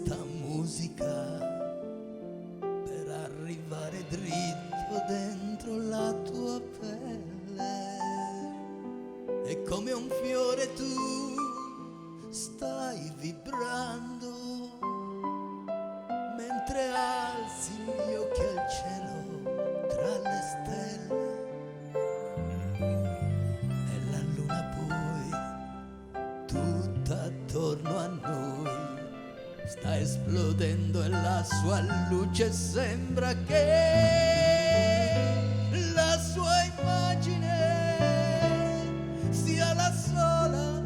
questa musica per arrivare dritto dentro la tua pelle. E come un fiore tu stai vibrando mentre alzi gli occhi al cielo tra le stelle. E la luna poi tutta attorno a noi sta esplodendo e la sua luce sembra che la sua immagine sia la sola.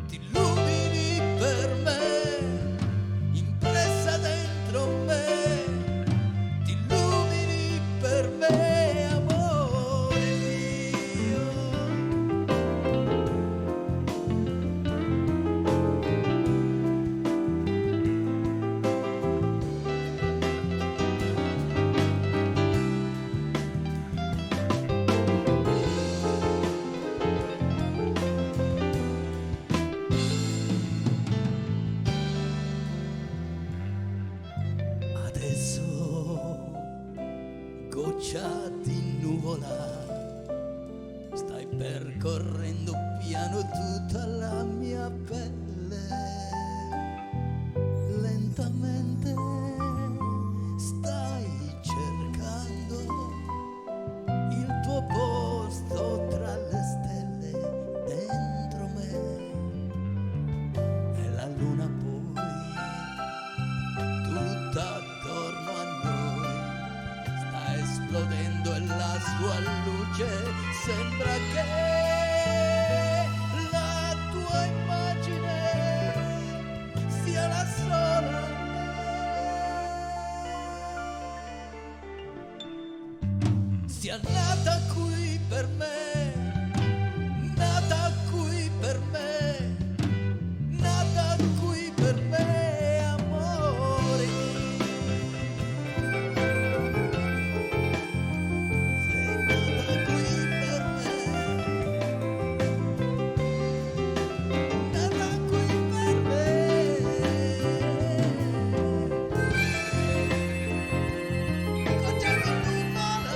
Ti illumini per me, impressa dentro me, ti illumini per me, amore mio. Adesso, goccia di nuvola, stai percorrendo piano tutta la mia pelle. Lentamente stai cercando il tuo posto tra le stelle dentro me. E la luna poi tutta attorno a noi sta esplodendo e la sua luce sembra che la tua immagine sia la sola. Sia nata qui per me, nata qui per me, nata qui per me, amore. Sei nata qui per me, nata qui per me. Goccia di nuvola.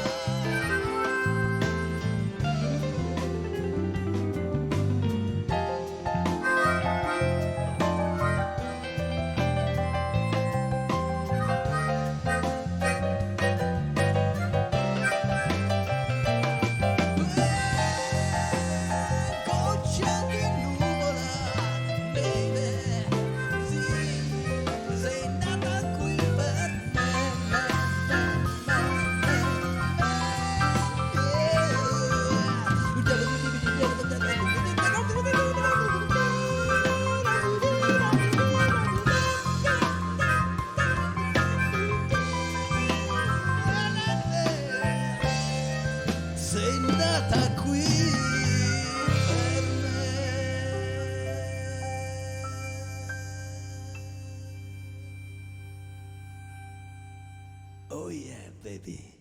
Goccia di nuvola, baby, sì, sei nata qui per me. Sei nata qui per me. Oh yeah, baby.